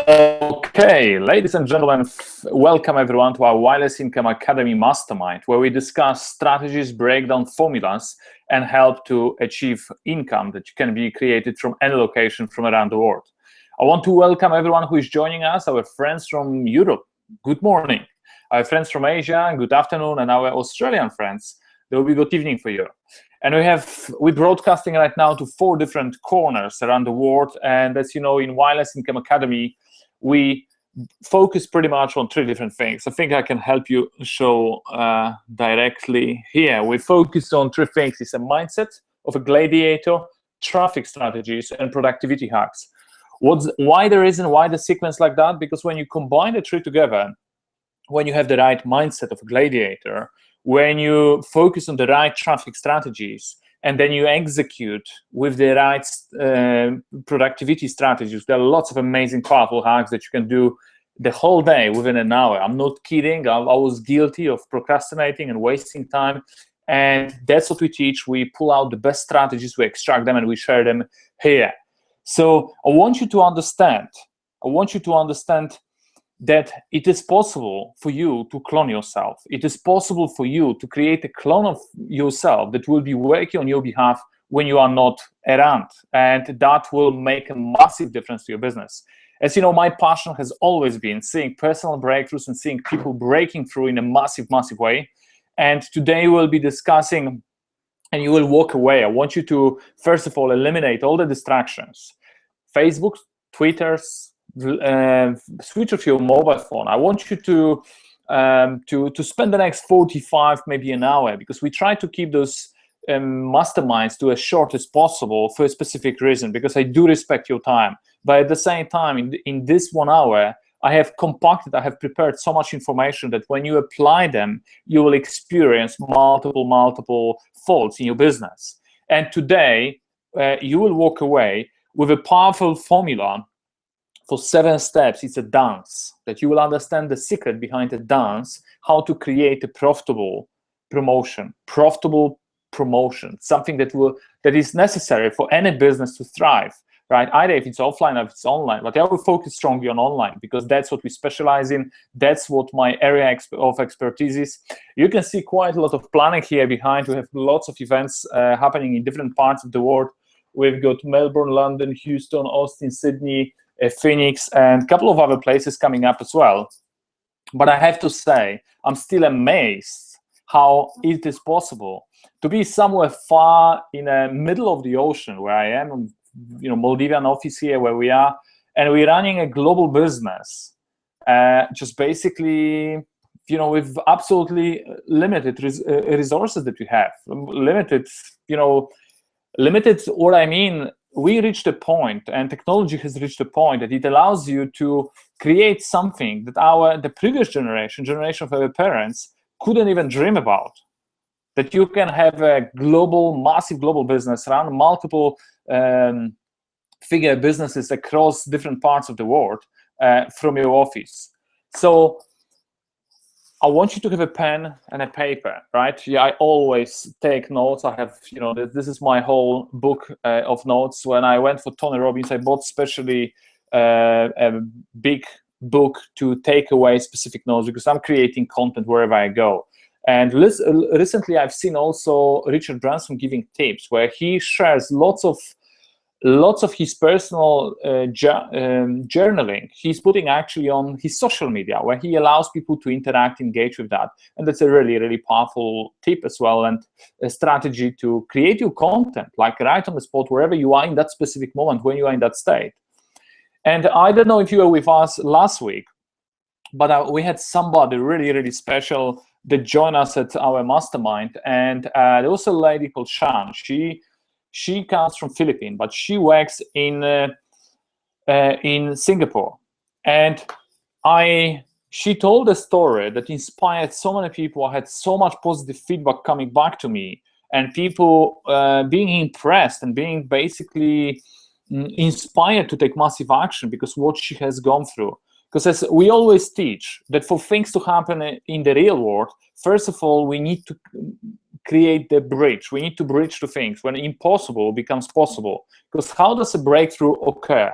Okay, ladies and gentlemen, welcome everyone to our Wireless Income Academy Mastermind, where we discuss strategies, break down formulas, and help to achieve income that can be created from any location from around the world. I want to welcome everyone who is joining us, our friends from Europe, good morning. Our friends from Asia, good afternoon, and our Australian friends, there will be good evening for you. And we're broadcasting right now to 4 different corners around the world. And as you know, in Wireless Income Academy, we focus pretty much on 3 different things. I think I can help you show directly here. We focus on 3 things. It's a mindset of a gladiator, traffic strategies, and productivity hacks. Why the sequence like that? Because when you combine the 3 together, when you have the right mindset of a gladiator, when you focus on the right traffic strategies, and then you execute with the right productivity strategies, there are lots of amazing, powerful hacks that you can do the whole day within an hour. I'm not kidding. I was guilty of procrastinating and wasting time. And that's what we teach. We pull out the best strategies, we extract them, and we share them here. So I want you to understand that it is possible for you to clone yourself. It is possible for you to create a clone of yourself that will be working on your behalf when you are not around. And that will make a massive difference to your business. As you know, my passion has always been seeing personal breakthroughs and seeing people breaking through in a massive, massive way. And today we'll be discussing, and you will walk away. I want you to, first of all, eliminate all the distractions. Facebook, Twitters, switch off your mobile phone. I want you to spend the next 45, maybe an hour, because we try to keep those masterminds to as short as possible for a specific reason, because I do respect your time. But at the same time, in this 1 hour, I have prepared so much information that when you apply them, you will experience multiple faults in your business. And today, you will walk away with a powerful formula for 7 steps. It's a dance that you will understand the secret behind the dance, how to create a profitable promotion, something that is necessary for any business to thrive, right? Either if it's offline or if it's online, but I will focus strongly on online because that's what we specialize in. That's what my area of expertise is. You can see quite a lot of planning here behind. We have lots of events happening in different parts of the world. We've got Melbourne, London, Houston, Austin, Sydney, Phoenix, and a couple of other places coming up as well. But I have to say, I'm still amazed how it is possible to be somewhere far in the middle of the ocean where I am, Maldivian office here where we are, and we're running a global business, just basically, with absolutely limited resources that we have, limited, what I mean, we reached a point, and technology has reached a point that it allows you to create something that the previous generation of our parents couldn't even dream about. That you can have a massive global business, run multiple figure businesses across different parts of the world from your office. So I want you to have a pen and a paper, right? Yeah, I always take notes. I have, this is my whole book of notes. When I went for Tony Robbins, I bought specially a big book to take away specific notes because I'm creating content wherever I go. And recently, I've seen also Richard Branson giving tips where he shares lots of his personal journaling. He's putting actually on his social media where he allows people to interact, engage with that. And that's a really, really powerful tip as well, and a strategy to create your content, like right on the spot, wherever you are in that specific moment when you are in that state. And I don't know if you were with us last week, but we had somebody really, really special that joined us at our mastermind. And there was a lady called Shan. She comes from Philippines, but she works in Singapore. And she told a story that inspired so many people. I had so much positive feedback coming back to me, and people being impressed and being basically inspired to take massive action because what she has gone through. Because as we always teach, that for things to happen in the real world, first of all, we need to create the bridge. We need to bridge two things when impossible becomes possible. Because how does a breakthrough occur?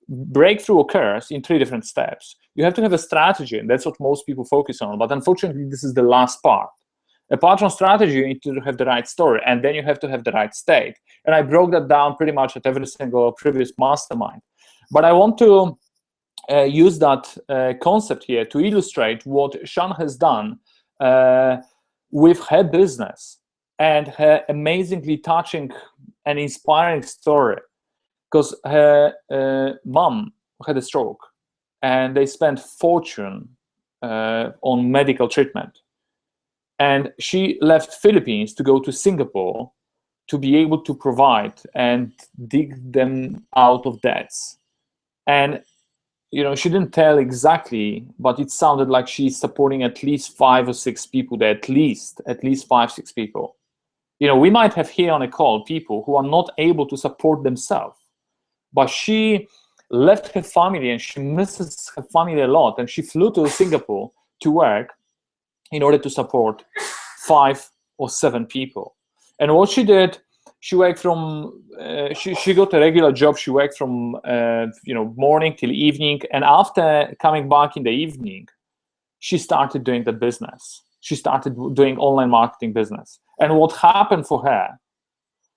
Breakthrough occurs in 3 different steps. You have to have a strategy, and that's what most people focus on. But unfortunately, this is the last part. Apart from strategy, you need to have the right story, and then you have to have the right state. And I broke that down pretty much at every single previous mastermind. But I want to use that concept here to illustrate what Shan has done with her business and her amazingly touching and inspiring story. Because her mom had a stroke, and they spent fortune on medical treatment. And she left Philippines to go to Singapore to be able to provide and dig them out of debts. And she didn't tell exactly, but it sounded like she's supporting at least 5 or 6 people there, at least 5, 6 people. We might have here on a call people who are not able to support themselves, but she left her family and she misses her family a lot, and she flew to Singapore to work in order to support 5 or 7 people. And what she did, she worked from, she got a regular job. She worked from, morning till evening. And after coming back in the evening, she started doing the business. She started doing online marketing business. And what happened for her,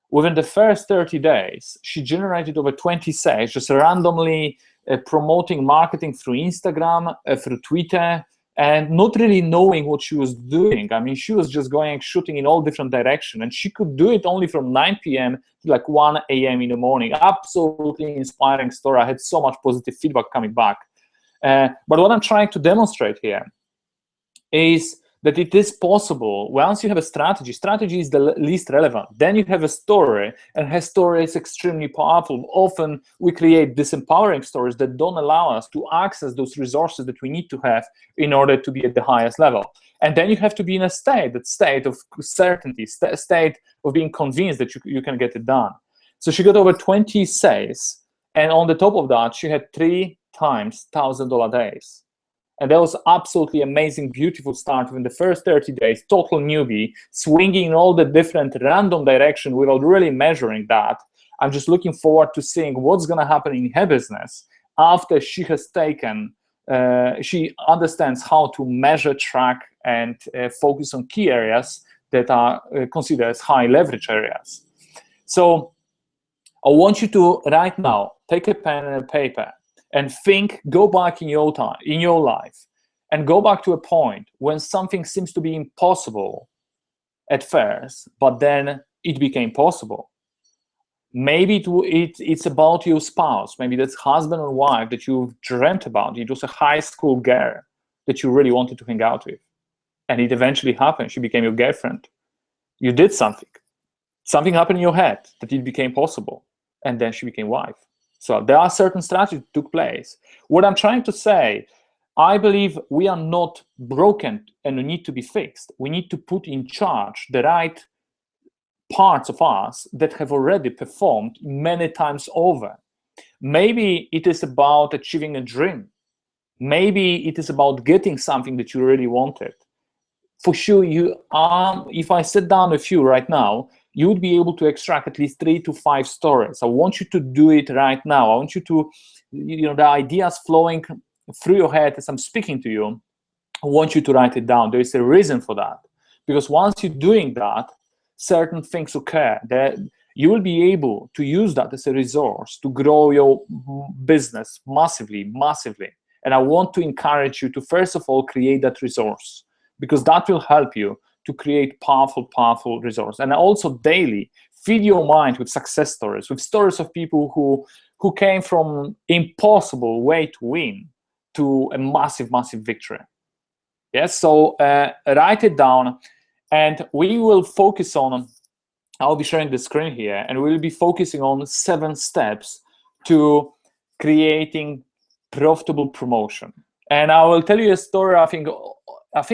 within the first 30 days, she generated over 20 sales, just randomly promoting marketing through Instagram, through Twitter, and not really knowing what she was doing. I mean, she was just shooting in all different directions, and she could do it only from 9 p.m. to like 1 a.m. in the morning. Absolutely inspiring story. I had so much positive feedback coming back. But what I'm trying to demonstrate here is that it is possible. Once you have a strategy is the least relevant. Then you have a story, and her story is extremely powerful. Often we create disempowering stories that don't allow us to access those resources that we need to have in order to be at the highest level. And then you have to be in a state of certainty, state of being convinced that you can get it done. So she got over 20 sales, and on the top of that, she had 3 times $1,000 days. And that was absolutely amazing, beautiful start within the first 30 days, total newbie, swinging in all the different random directions without really measuring that. I'm just looking forward to seeing what's going to happen in her business after she has taken, she understands how to measure, track, and focus on key areas that are considered as high leverage areas. So I want you to, right now, take a pen and a paper and think, go back in your time, in your life, and go back to a point when something seems to be impossible at first, but then it became possible. Maybe it's about your spouse. Maybe that's husband or wife that you've dreamt about. It was a high school girl that you really wanted to hang out with, and it eventually happened. She became your girlfriend. You did something. Something happened in your head that it became possible, and then she became wife. So there are certain strategies that took place. What I'm trying to say, I believe we are not broken and we need to be fixed. We need to put in charge the right parts of us that have already performed many times over. Maybe it is about achieving a dream. Maybe it is about getting something that you really wanted. For sure, if I sit down with you right now, you would be able to extract at least 3 to 5 stories. I want you to do it right now. I want you to, the ideas flowing through your head as I'm speaking to you, I want you to write it down. There is a reason for that. Because once you're doing that, certain things occur. That you will be able to use that as a resource to grow your business massively, massively. And I want to encourage you to, first of all, create that resource, because that will help you to create powerful, powerful resource. And also daily feed your mind with success stories, with stories of people who came from impossible way to win to a massive, massive victory. Yes, so write it down, and we will focus on, I'll be sharing the screen here, and we'll be focusing on 7 steps to creating profitable promotion. And I will tell you a story. I think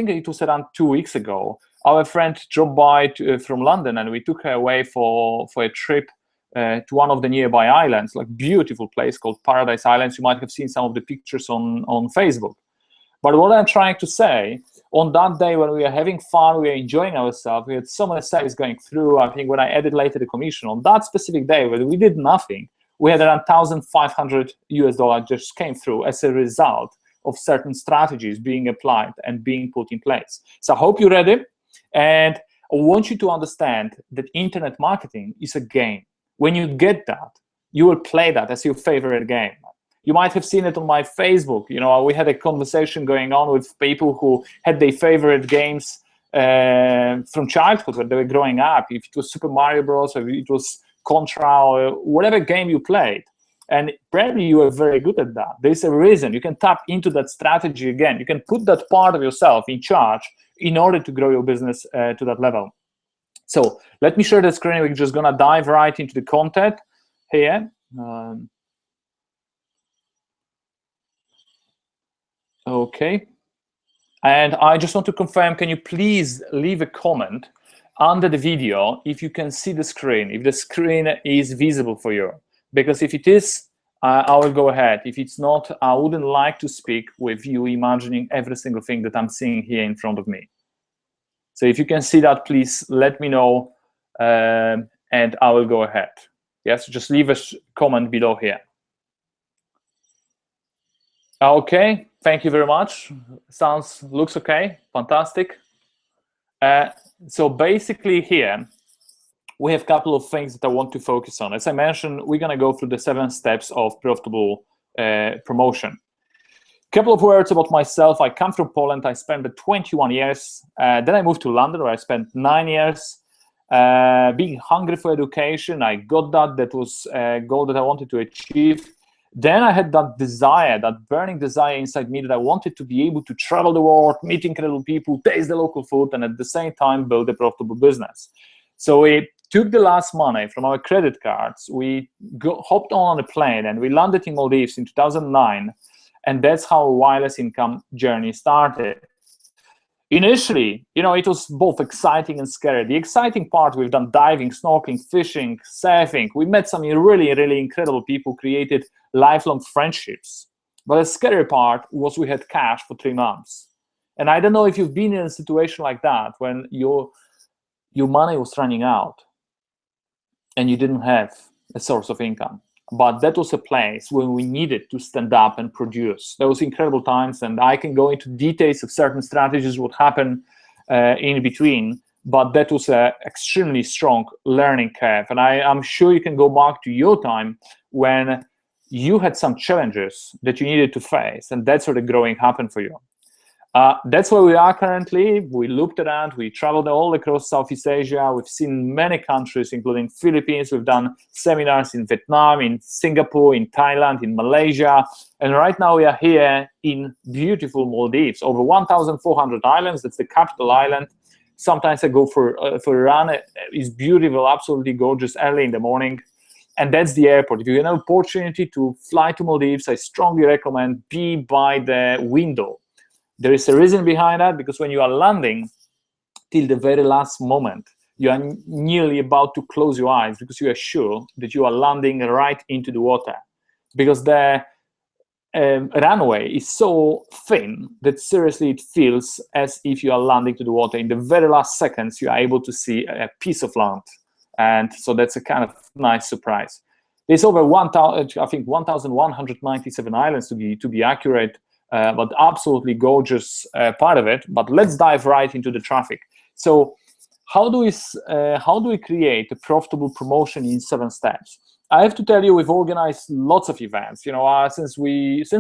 it was around 2 weeks ago. Our friend dropped by from London, and we took her away for a trip to one of the nearby islands, like beautiful place called Paradise Islands. You might have seen some of the pictures on Facebook. But what I'm trying to say, On that day when we were having fun, we were enjoying ourselves, we had so many sales going through. I think when I added later the commission, on that specific day when we did nothing, we had around $1,500 just came through as a result of certain strategies being applied and being put in place. So I hope you're ready. And I want you to understand that internet marketing is a game. When you get that, you will play that as your favorite game. You might have seen it on my Facebook. You know, we had a conversation going on with people who had their favorite games from childhood when they were growing up. If it was Super Mario Bros. Or it was Contra or whatever game you played. And probably you are very good at that. There's a reason. You can tap into that strategy again. You can put that part of yourself in charge in order to grow your business to that level. So let me share the screen. We're just going to dive right into the content here. Okay. And I just want to confirm, can you please leave a comment under the video if you can see the screen, if the screen is visible for you? Because if it is, I will go ahead. If it's not, I wouldn't like to speak with you imagining every single thing that I'm seeing here in front of me. So if you can see that, please let me know, and I will go ahead. Yes, just leave a comment below here. Okay, thank you very much. Looks okay, fantastic. So basically here, we have a couple of things that I want to focus on. As I mentioned, we're gonna go through the 7 steps of profitable promotion. A couple of words about myself. I come from Poland. I spent 21 years. Then I moved to London, where I spent 9 years. Being hungry for education, I got that. That was a goal that I wanted to achieve. Then I had that desire, that burning desire inside me that I wanted to be able to travel the world, meet incredible people, taste the local food, and at the same time build a profitable business. So we took the last money from our credit cards. We hopped on a plane and we landed in Maldives in 2009. And that's how our wireless income journey started. Initially, you know, it was both exciting and scary. The exciting part, we've done diving, snorkeling, fishing, surfing. We met some really, really incredible people, created lifelong friendships. But the scary part was we had cash for 3 months. And I don't know if you've been in a situation like that when your money was running out and you didn't have a source of income. But that was a place where we needed to stand up and produce. Those incredible times, and I can go into details of certain strategies, what happened in between, but that was an extremely strong learning curve. And I'm sure you can go back to your time when you had some challenges that you needed to face, and that's where the growing happened for you. That's where we are currently. We looked around, we traveled all across Southeast Asia. We've seen many countries, including Philippines. We've done seminars in Vietnam, in Singapore, in Thailand, in Malaysia. And right now we are here in beautiful Maldives, over 1,400 islands. That's the capital island. Sometimes I go for a run. It's beautiful, absolutely gorgeous, early in the morning. And that's the airport. If you have an opportunity to fly to Maldives, I strongly recommend be by the window. There is a reason behind that, because when you are landing, till the very last moment, you are nearly about to close your eyes because you are sure that you are landing right into the water. Because the runway is so thin that seriously it feels as if you are landing to the water. In the very last seconds, you are able to see a piece of land. And so that's a kind of nice surprise. There's over 1,197 islands to be accurate. But absolutely gorgeous part of it. But let's dive right into the traffic. So how do we create a profitable promotion in 7 steps? I have to tell you, we've organized lots of events. You know, since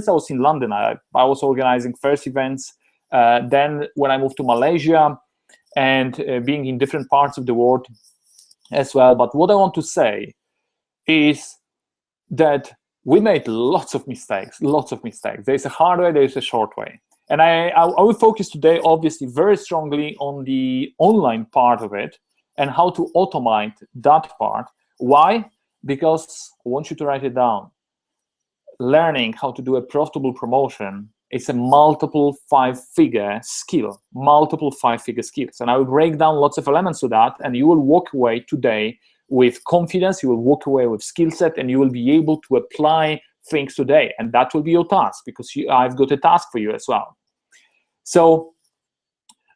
I was in London, I was organizing first events. Then when I moved to Malaysia and being in different parts of the world as well. But what I want to say is that we made lots of mistakes. There's a hard way, there's a short way. And I will focus today, obviously, very strongly on the online part of it and how to automate that part. Why? Because I want you to write it down. Learning how to do a profitable promotion is a multiple 5-figure skill, And I will break down lots of elements to that, and you will walk away today with confidence, you will walk away with skill set, and you will be able to apply things today. And that will be your task, because I've got a task for you as well. So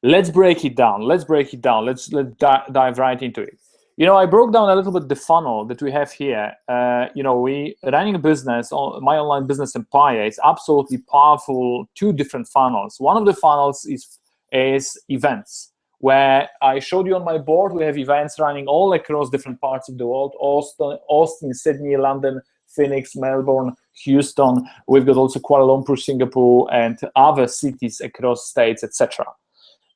Let's break it down. Let's dive right into it. I broke down a little bit the funnel that we have here. We running a business, my online business empire is absolutely powerful. Two different funnels. One of the funnels is events, where I showed you on my board. We have events running all across different parts of the world: Austin, Sydney, London, Phoenix, Melbourne, Houston. We've got also Kuala Lumpur, Singapore, and other cities across states, etc.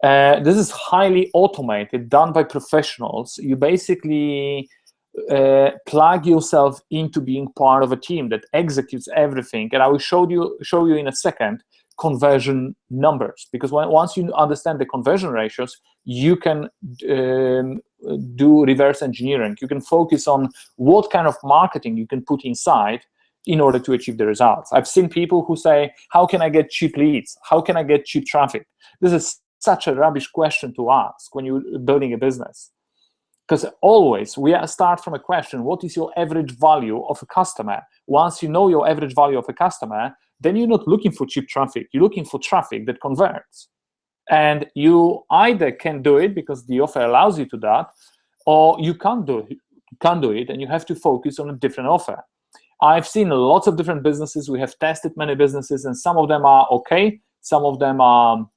This is highly automated, done by professionals. You basically plug yourself into being part of a team that executes everything. And I will show you in a second conversion numbers, because once you understand the conversion ratios, you can do reverse engineering. You can focus on what kind of marketing you can put inside in order to achieve the results. I've seen people who say, how can I get cheap leads? How can I get cheap traffic? This is such a rubbish question to ask when you're building a business, because always we start from a question: what is your average value of a customer? Once you know your average value of a customer, then you're not looking for cheap traffic. You're looking for traffic that converts, and you either can do it because the offer allows you to that, or you can't do it, and you have to focus on a different offer. I've seen lots of different businesses. We have tested many businesses, and some of them are okay, some of them are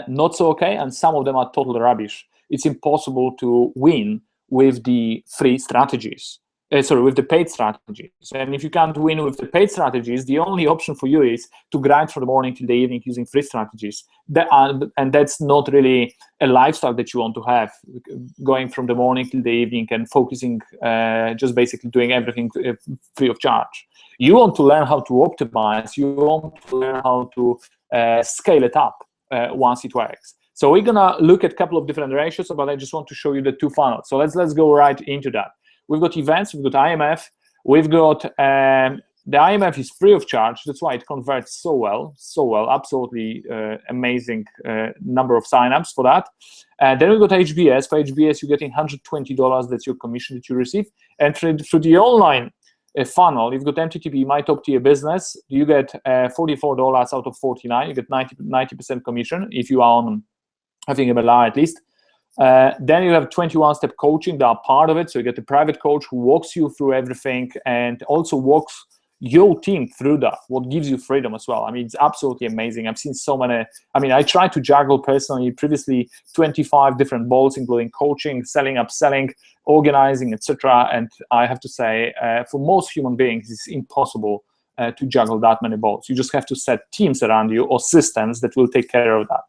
not so okay, and some of them are total rubbish. It's impossible to win with the free strategies. With the paid strategies. And if you can't win with the paid strategies, the only option for you is to grind from the morning till the evening using free strategies. And that's not really a lifestyle that you want to have, going from the morning till the evening and focusing, just basically doing everything free of charge. You want to learn how to optimize. You want to learn how to scale it up once it works. So we're gonna look at a couple of different ratios, but I just want to show you the two funnels. So let's go right into that. We've got events, we've got IMF, we've got the IMF is free of charge. That's why it converts so well. Absolutely amazing number of signups for that. Then we've got HBS. For HBS, you're getting $120. That's your commission that you receive. And through the online funnel, you've got MTTP, my top tier business. You get $44 out of 49. You get 90% commission if you are on, I think, MLR at least. Then you have 21-step coaching that are part of it. So you get a private coach who walks you through everything and also walks your team through that, what gives you freedom as well. I mean, it's absolutely amazing. I've seen so many. I mean, I tried to juggle personally previously 25 different balls, including coaching, selling, upselling, organizing, etc. And I have to say, for most human beings, it's impossible to juggle that many balls. You just have to set teams around you or systems that will take care of that.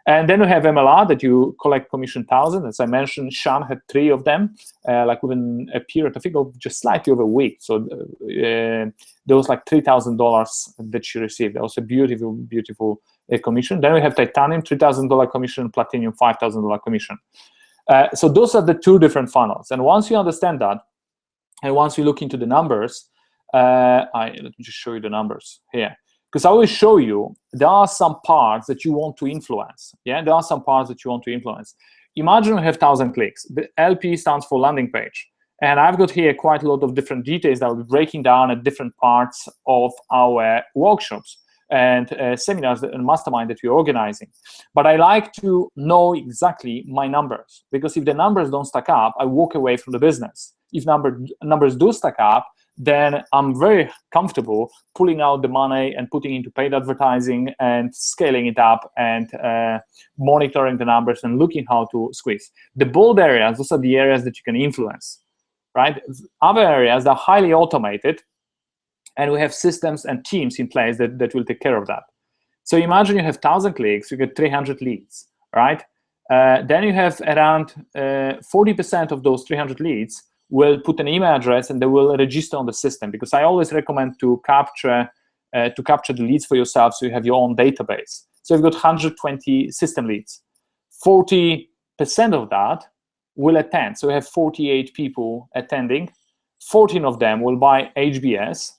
And then we have MLR that you collect commission 1,000. As I mentioned, Sean had 3 of them, like within a period, I think, of just slightly over a week. So there was like $3,000 that she received. That was a beautiful, beautiful commission. Then we have Titanium, $3,000 commission, Platinum, $5,000 commission. So those are the two different funnels. And once you understand that, and once you look into the numbers, let me just show you the numbers here. Because I will show you, there are some parts that you want to influence. Yeah, there are some parts that you want to influence. Imagine we have 1,000 clicks. The LP stands for landing page. And I've got here quite a lot of different details that I'll be breaking down at different parts of our workshops and seminars and mastermind that we're organizing. But I like to know exactly my numbers, because if the numbers don't stack up, I walk away from the business. If numbers do stack up, then I'm very comfortable pulling out the money and putting into paid advertising and scaling it up and monitoring the numbers and looking how to squeeze. The bold areas, those are the areas that you can influence, right? Other areas are highly automated, and we have systems and teams in place that will take care of that. So imagine you have 1,000 clicks, you get 300 leads, right? Then you have around 40% of those 300 leads will put an email address and they will register on the system, because I always recommend to capture the leads for yourself so you have your own database. So you've got 120 system leads. 40% of that will attend. So we have 48 people attending. 14 of them will buy HBS.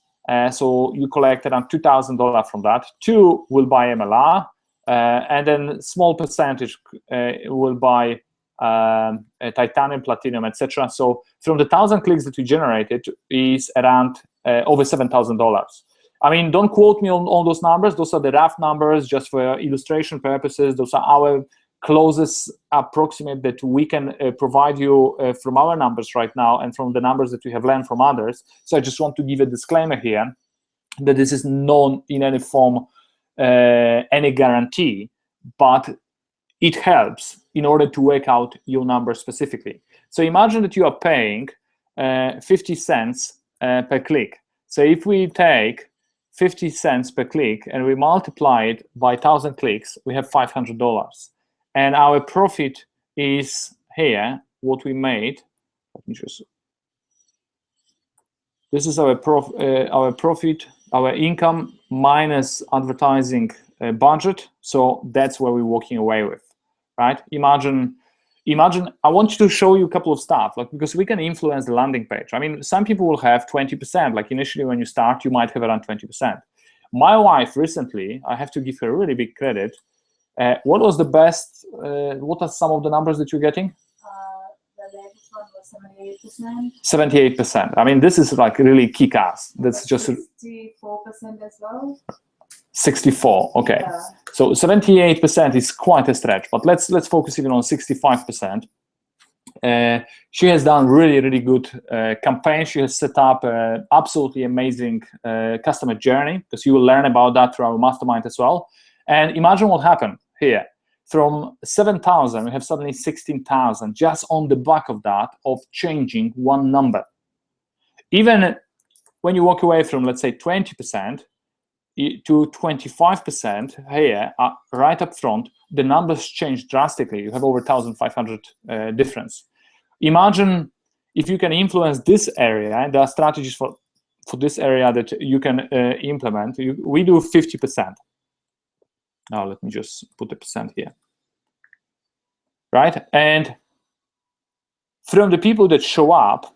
So you collect around $2,000 from that. 2 will buy MLR, and then small percentage will buy Titanium, Platinum, etc. So from the 1,000 clicks that we generated is around over $7,000. I mean, don't quote me on those numbers. Those are the rough numbers just for illustration purposes. Those are our closest approximate that we can provide you from our numbers right now and from the numbers that we have learned from others. So I just want to give a disclaimer here that this is not in any form any guarantee, but it helps in order to work out your number specifically. So imagine that you are paying 50 cents per click. So if we take 50 cents per click and we multiply it by 1,000 clicks, we have $500. And our profit is here, what we made. Let me just. This is our profit, our income minus advertising budget. So that's where we're walking away with, right? Imagine. I want you to show you a couple of stuff, like, because we can influence the landing page. I mean, some people will have 20%. Like initially, when you start, you might have around 20%. My wife recently, I have to give her really big credit. What was the best? What are some of the numbers that you're getting? The latest one was 78%. 78%. I mean, this is like really kick-ass. That's just 64% as well. 64. Okay. Yeah. So 78% is quite a stretch, but let's focus even on 65%. She has done really good campaign. She has set up an absolutely amazing customer journey, because you will learn about that through our mastermind as well. And imagine what happened here. From 7,000, we have suddenly 16,000 just on the back of that, of changing one number. Even when you walk away from, let's say, 20% to 25% here, right up front, the numbers change drastically. You have over 1,500 difference. Imagine if you can influence this area, and there are strategies for this area that you can implement. We do 50%. Now let me just put the percent here, right? And from the people that show up,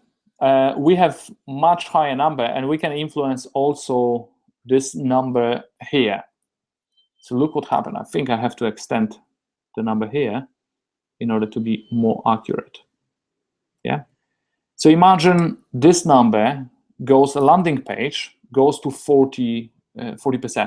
we have much higher number, and we can influence also this number here. So look what happened. I think I have to extend the number here in order to be more accurate. Yeah. So imagine this number goes, a landing page goes to 40%,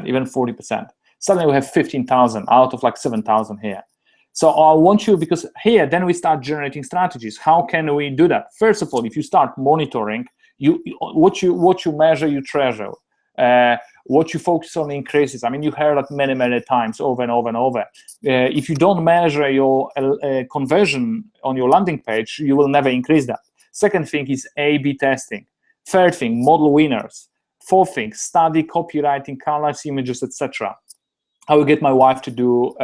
even 40%. Suddenly we have 15,000 out of like 7,000 here. So I want you, because here, then we start generating strategies. How can we do that? First of all, if you start monitoring, what you measure, you treasure. What you focus on increases. I mean, you heard that many times over and over and over. If you don't measure your conversion on your landing page, you will never increase that. Second thing is A/B testing. Third thing, model winners. Fourth thing, study copywriting, colors, images, etc. I will get my wife to do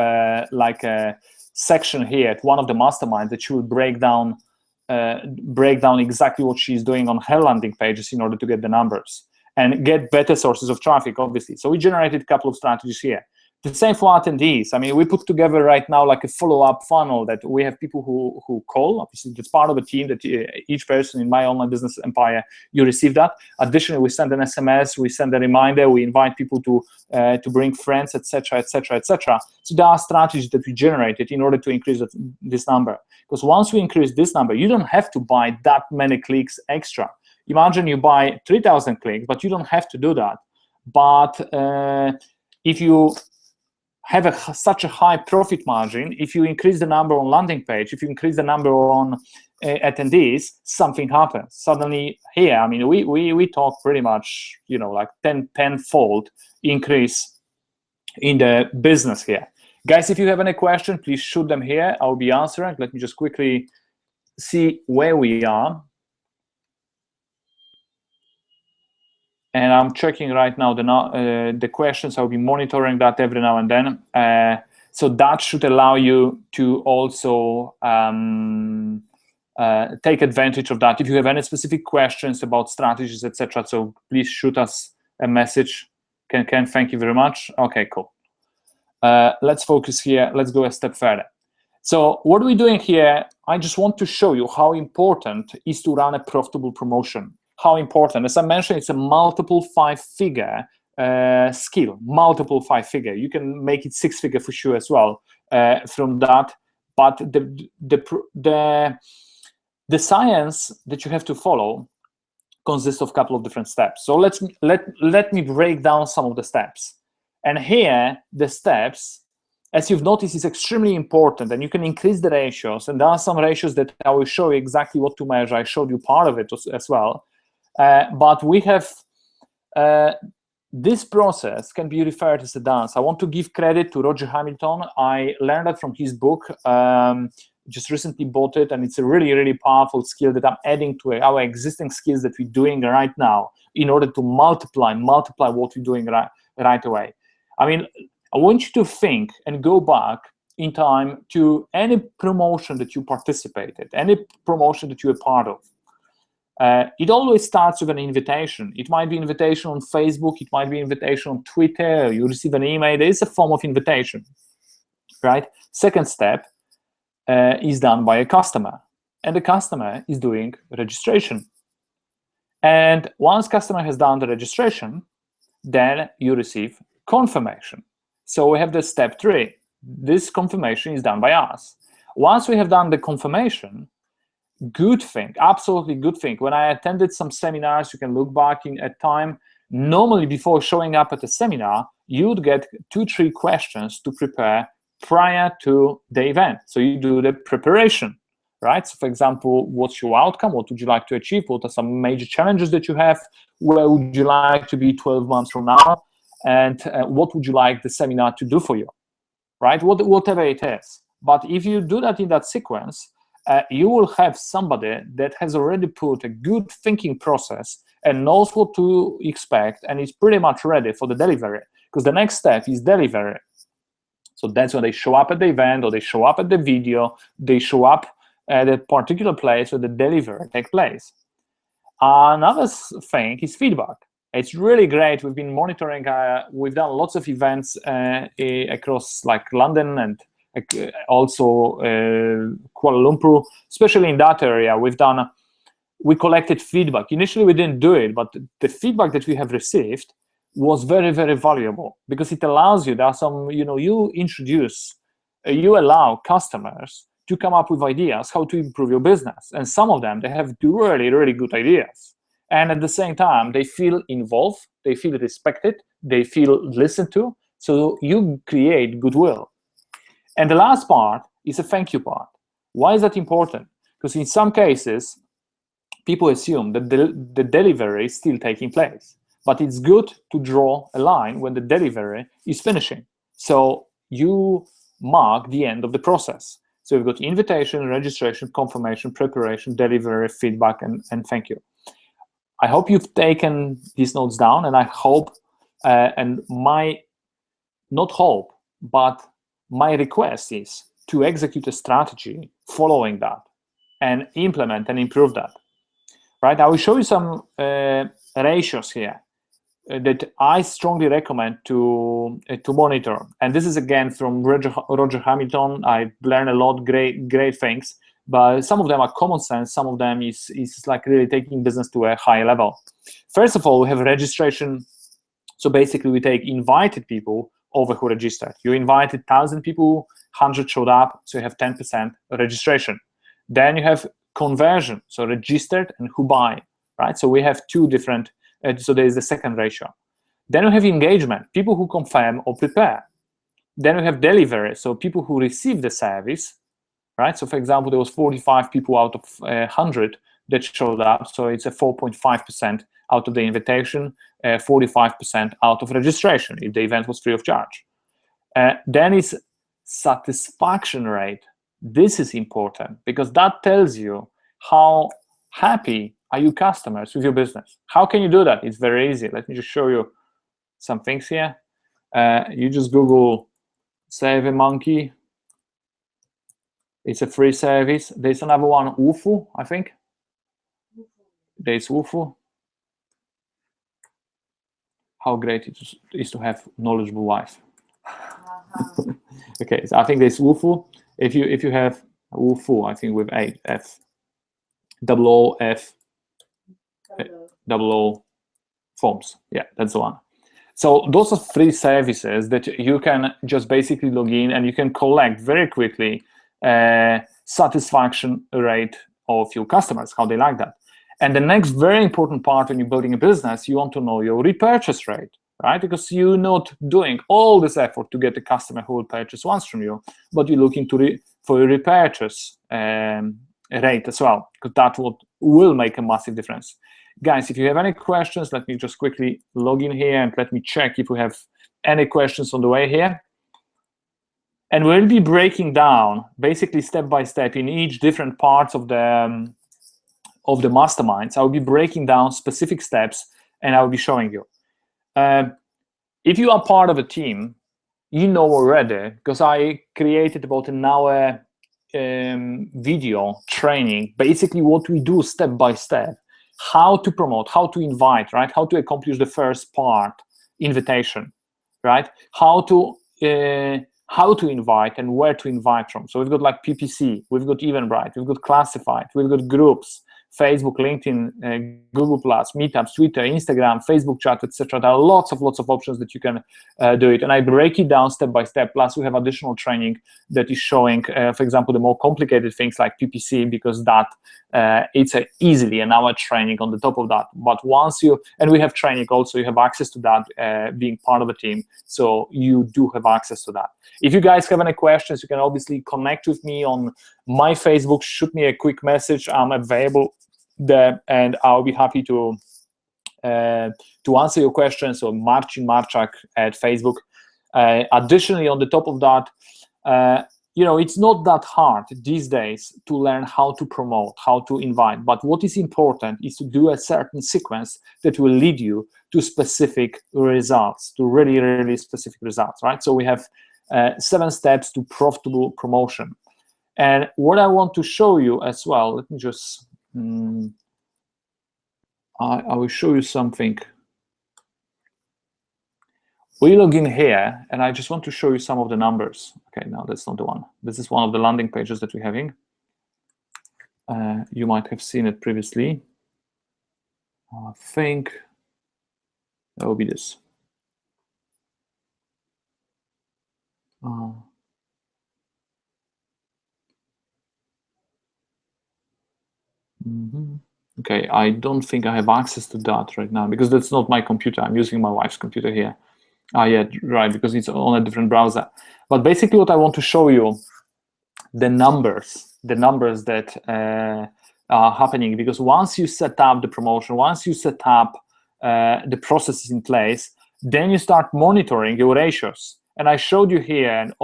like a section here at one of the masterminds that she will break down exactly what she's doing on her landing pages in order to get the numbers and get better sources of traffic, obviously. So we generated a couple of strategies here. The same for attendees. I mean, we put together right now like a follow-up funnel that we have people who call. Obviously, it's part of a team that each person in my online business empire, you receive that. Additionally, we send an SMS, we send a reminder, we invite people to bring friends, etc., etc., etc. So there are strategies that we generated in order to increase this number. Because once we increase this number, you don't have to buy that many clicks extra. Imagine you buy 3,000 clicks, but you don't have to do that. But if you have such a high profit margin, if you increase the number on landing page, if you increase the number on attendees, something happens. Suddenly here, I mean, we talk pretty much, you know, like tenfold increase in the business here. Guys, if you have any question, please shoot them here. I'll be answering. Let me just quickly see where we are. And I'm checking right now the questions. I'll be monitoring that every now and then. So that should allow you to also take advantage of that. If you have any specific questions about strategies, etc., so please shoot us a message. Ken, thank you very much. Okay, cool. Let's focus here. Let's go a step further. So what are we doing here? I just want to show you how important it is to run a profitable promotion. How important. As I mentioned, it's a multiple five-figure skill, multiple five-figure. You can make it six-figure for sure as well from that. But the science that you have to follow consists of a couple of different steps. So let me break down some of the steps. And here, the steps, as you've noticed, is extremely important, and you can increase the ratios. And there are some ratios that I will show you exactly what to measure. I showed you part of it as well. But we have this process can be referred as a dance. I want to give credit to Roger Hamilton. I learned that from his book. Just recently bought it, and it's a really, really powerful skill that I'm adding to our existing skills that we're doing right now in order to multiply what we're doing right away. I mean, I want you to think and go back in time to any promotion that you participated, any promotion that you were part of. It always starts with an invitation. It might be invitation on Facebook, it might be invitation on Twitter, you receive an email. There is a form of invitation, right? Second step is done by a customer, and the customer is doing registration. And once customer has done the registration, then you receive confirmation. So we have the step 3. This confirmation is done by us. Once we have done the confirmation, good thing, absolutely good thing. When I attended some seminars, you can look back at time, normally before showing up at a seminar, you'd get 2-3 questions to prepare prior to the event. So you do the preparation, right? So for example, what's your outcome? What would you like to achieve? What are some major challenges that you have? Where would you like to be 12 months from now? And what would you like the seminar to do for you, right? Whatever it is. But if you do that in that sequence, you will have somebody that has already put a good thinking process and knows what to expect and is pretty much ready for the delivery, because the next step is delivery. So that's when they show up at the event, or they show up at the video, they show up at a particular place where the delivery takes place. Another thing is feedback. It's really great. We've been monitoring, we've done lots of events across like London and also Kuala Lumpur, especially in that area. We collected feedback. Initially, we didn't do it, but the feedback that we have received was very, very valuable, because it allows you, there are some, you allow customers to come up with ideas how to improve your business. And some of them, they have really, really good ideas. And at the same time, they feel involved, they feel respected, they feel listened to. So you create goodwill. And the last part is a thank you part. Why is that important? Because in some cases, people assume that the delivery is still taking place. But it's good to draw a line when the delivery is finishing. So you mark the end of the process. So we've got invitation, registration, confirmation, preparation, delivery, feedback, and thank you. I hope you've taken these notes down, and I hope, and my, not hope, but my request is to execute a strategy following that and implement and improve that, right? I will show you some ratios here that I strongly recommend to monitor. And this is again from Roger Hamilton. I learned a lot, great things, but some of them are common sense. Some of them is like really taking business to a higher level. First of all, we have registration. So basically we take invited people over who registered. You invited 1,000 people, 100 showed up, so you have 10% registration. Then you have conversion, so registered and who buy, right? So we have 2 different, so there is the second ratio. Then we have engagement, people who confirm or prepare. Then we have delivery, so people who receive the service, right? So for example, there was 45 people out of 100 that showed up, so it's a 4.5% out of the invitation, 45% out of registration if the event was free of charge. Then is satisfaction rate. This is important because that tells you how happy are you customers with your business. How can you do that? It's very easy. Let me just show you some things here. You just Google SurveyMonkey. It's a free service. There's another one, Woofu, I think. There's Woofu. How great it is to have knowledgeable wife. Okay, so I think there's Woofu. If you have Woofu, I think with 8 F, double O forms. Yeah, that's the one. So those are free services that you can just basically log in and you can collect very quickly satisfaction rate of your customers, how they like that. And the next very important part when you're building a business, you want to know your repurchase rate, right? Because you're not doing all this effort to get a customer who will purchase once from you, but you're looking for a repurchase rate as well, because that will make a massive difference. Guys, if you have any questions, let me just quickly log in here and let me check if we have any questions on the way here. And we'll be breaking down basically step by step in each different parts of the masterminds. I'll be breaking down specific steps and I'll be showing you. If you are part of a team, you know already, because I created about an hour video training, basically what we do step by step, how to promote, how to invite, right? How to accomplish the first part, invitation, right? How to invite and where to invite from. So we've got like PPC, we've got Eventbrite, we've got Classified, we've got groups, Facebook, LinkedIn, Google+, Meetups, Twitter, Instagram, Facebook chat, etc. There are lots of options that you can do it. And I break it down step by step. Plus, we have additional training that is showing, for example, the more complicated things like PPC, because that it's easily an hour training on the top of that. But once and we have training also, you have access to that being part of a team. So you do have access to that. If you guys have any questions, you can obviously connect with me on my Facebook, shoot me a quick message. I'm available there, and I'll be happy to answer your questions. So Marcin Marczak at Facebook. Additionally, on the top of that, it's not that hard these days to learn how to promote, how to invite. But what is important is to do a certain sequence that will lead you to specific results, to really, really specific results, right? So we have 7 steps to profitable promotion. And what I want to show you as well, let me just, I will show you something. We log in here, and I just want to show you some of the numbers. Okay, no, that's not the one. This is one of the landing pages that we're having. You might have seen it previously. I think that will be this. Okay, I don't think I have access to that right now because that's not my computer. I'm using my wife's computer here. Yeah, right, because it's on a different browser. But basically what I want to show you, the numbers that are happening, because once you set up the promotion, once you set up the processes in place, then you start monitoring your ratios. And I showed you here, and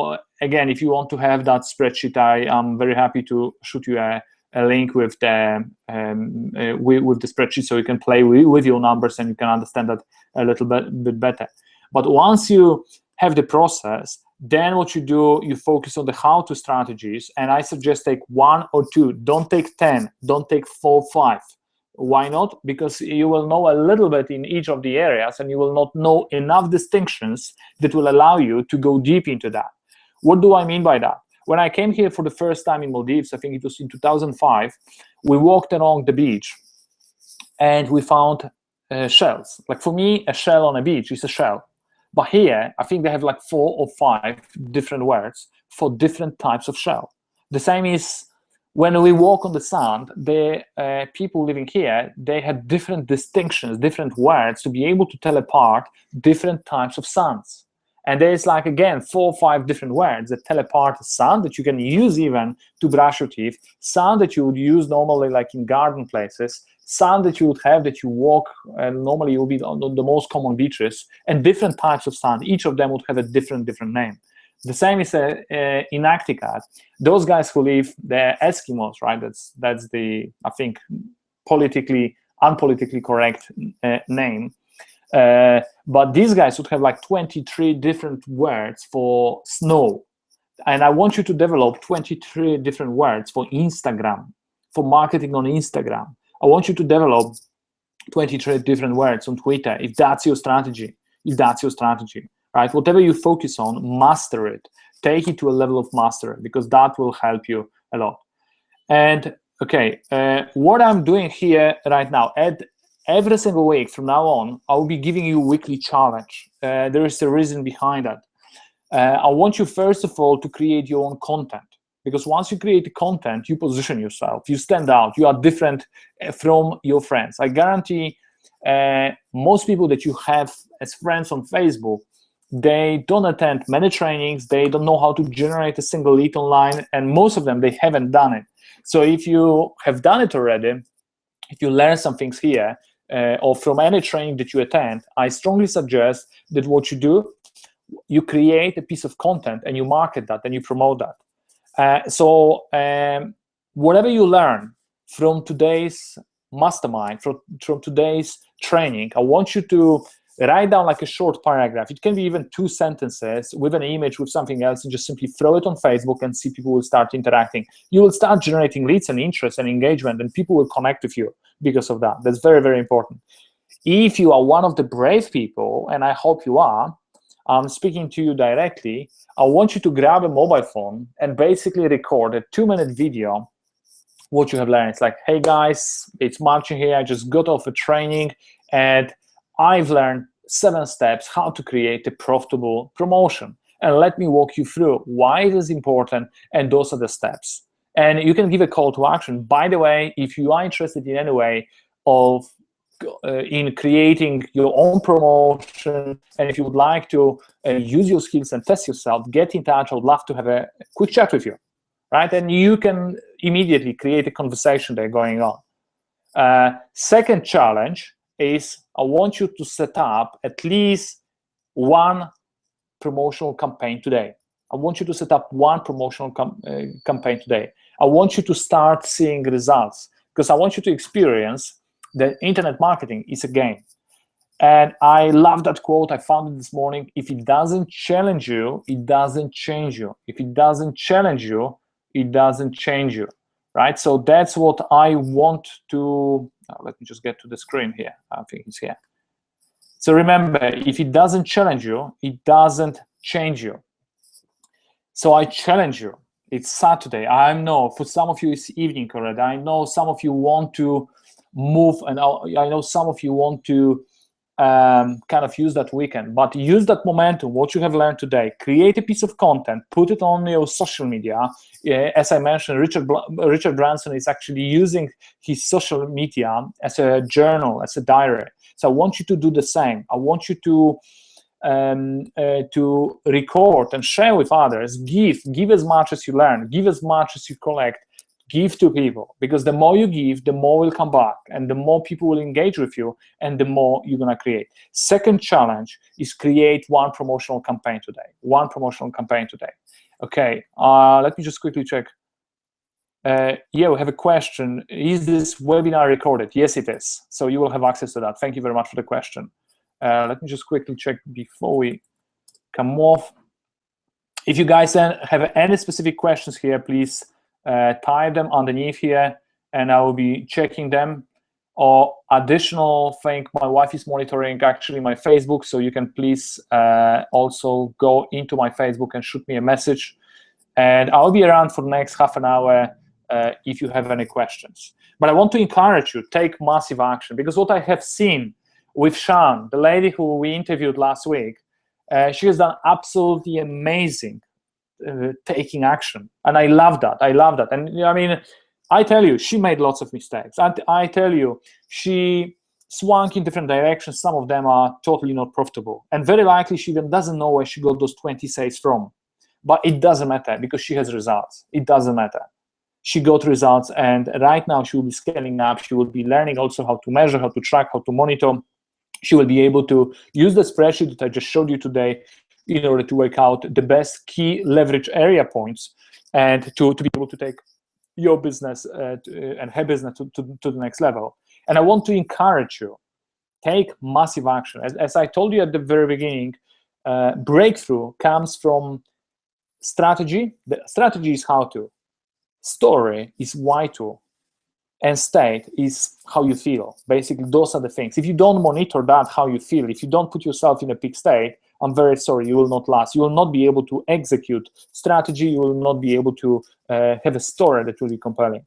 again, if you want to have that spreadsheet, I am very happy to shoot you a link with the spreadsheet, so you can play with your numbers and you can understand that a little bit better. But once you have the process, then what you do, you focus on the how-to strategies, and I suggest take 1 or 2. Don't take 10. Don't take 4, 5. Why not? Because you will know a little bit in each of the areas, and you will not know enough distinctions that will allow you to go deep into that. What do I mean by that? When I came here for the first time in Maldives, I think it was in 2005, we walked along the beach and we found shells. Like for me, a shell on a beach is a shell. But here, I think they have like 4 or 5 different words for different types of shell. The same is when we walk on the sand, the people living here, they have different distinctions, different words to be able to tell apart different types of sands. And there's like, again, 4 or 5 different words that tell apart sand that you can use even to brush your teeth, sand that you would use normally like in garden places, sand that you would have that you walk, and normally you'll be on the most common beaches, and different types of sand. Each of them would have a different name. The same is in Arctica. Those guys who live, they're Eskimos, right? That's the, I think, unpolitically correct name. But these guys would have like 23 different words for snow. And I want you to develop 23 different words for Instagram, for marketing on Instagram. I want you to develop 23 different words on Twitter, if that's your strategy, right? Whatever you focus on, master it. Take it to a level of mastery, because that will help you a lot. And okay, what I'm doing here right now, every single week from now on, I will be giving you a weekly challenge. There is a reason behind that. I want you, first of all, to create your own content. because once you create the content, you position yourself, you stand out, you are different from your friends. I guarantee most people that you have as friends on Facebook, they don't attend many trainings, they don't know how to generate a single lead online, and most of them, they haven't done it. So if you have done it already, if you learn some things here, or from any training that you attend, I strongly suggest that what you do, you create a piece of content and you market that and you promote that. So whatever you learn from today's mastermind, from today's training, I want you to write down like a short paragraph. It can be even 2 sentences with an image, with something else, and just simply throw it on Facebook and see people will start interacting. You will start generating leads and interest and engagement, and people will connect with you because of that. That's very, very important. If you are one of the brave people, and I hope you are, I'm speaking to you directly, I want you to grab a mobile phone and basically record a 2-minute video what you have learned. It's like, hey guys, it's Marcin here. I just got off a training and I've learned 7 steps how to create a profitable promotion. And let me walk you through why it is important, and those are the steps. And you can give a call to action. By the way, if you are interested in any way of in creating your own promotion, and if you would like to use your skills and test yourself, get in touch. I would love to have a quick chat with you, right? And you can immediately create a conversation there going on. Second challenge is I want you to set up at least 1 promotional campaign today. I want you to set up 1 promotional campaign today. I want you to start seeing results, because I want you to experience that internet marketing is a game. And I love that quote. I found it this morning. If it doesn't challenge you, it doesn't change you. If it doesn't challenge you, it doesn't change you, right? So that's what I want to, let me just get to the screen here. I think it's here. So remember, if it doesn't challenge you, it doesn't change you. So I challenge you. It's Saturday. I know for some of you it's evening already. I know some of you want to move, and I know some of you want to kind of use that weekend, but use that momentum, what you have learned today, create a piece of content, put it on your social media. As I mentioned, Richard Branson is actually using his social media as a journal, as a diary. So I want you to do the same. I want you to record and share with others. Give as much as you learn, give as much as you collect. Give to people, because the more you give, the more will come back, and the more people will engage with you, and the more you're going to create. Second challenge is create 1 promotional campaign today. 1 promotional campaign today. Okay, let me just quickly check. Yeah, we have a question. Is this webinar recorded? Yes, it is. So you will have access to that. Thank you very much for the question. Let me just quickly check before we come off. If you guys then have any specific questions here, please type them underneath here, and I will be checking them. Or additional thing, my wife is monitoring actually my Facebook, so you can please also go into my Facebook and shoot me a message. And I'll be around for the next half an hour if you have any questions. But I want to encourage you, take massive action, because what I have seen with Shan, the lady who we interviewed last week, she has done absolutely amazing taking action, and I love that. I love that. And I mean, I tell you, she made lots of mistakes. I tell you, she swung in different directions. Some of them are totally not profitable, and very likely she even doesn't know where she got those 20 sales from. But it doesn't matter, because she has results. It doesn't matter. She got results, and right now she will be scaling up. She will be learning also how to measure, how to track, how to monitor. She will be able to use the spreadsheet that I just showed you today in order to work out the best key leverage area points, and to be able to take your business and her business to the next level. And I want to encourage you, take massive action. As I told you at the very beginning, breakthrough comes from strategy. The strategy is how to. Story is why to. And state is how you feel. Basically, those are the things. If you don't monitor that, how you feel, if you don't put yourself in a peak state, I'm very sorry, you will not last. You will not be able to execute strategy. You will not be able to have a story that will be compelling.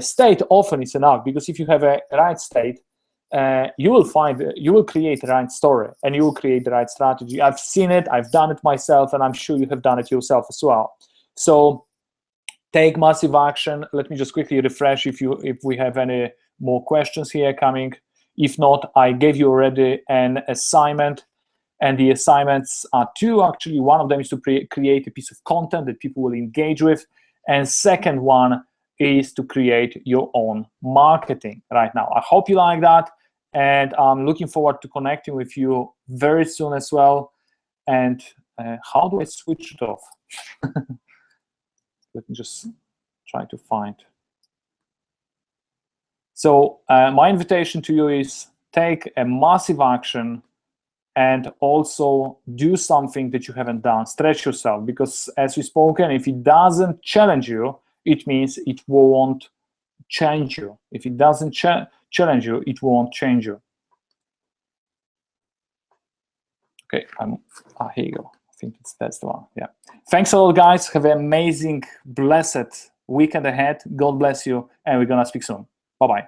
State often is enough, because if you have a right state, you will create the right story, and you will create the right strategy. I've seen it, I've done it myself, and I'm sure you have done it yourself as well. So take massive action. Let me just quickly refresh if we have any more questions here coming. If not, I gave you already an assignment, and the assignments are two. Actually, one of them is to create a piece of content that people will engage with, and second one is to create your own marketing right now. I hope you like that, and I'm looking forward to connecting with you very soon as well. And how do I switch it off? Let me just try to find. So my invitation to you is take a massive action and also do something that you haven't done. Stretch yourself, because as we spoken, if it doesn't challenge you, it means it won't change you. If it doesn't challenge you, it won't change you. Okay, here you go. I think that's the one. Yeah. Thanks a lot, guys. Have an amazing, blessed weekend ahead. God bless you, and we're gonna speak soon. Bye-bye.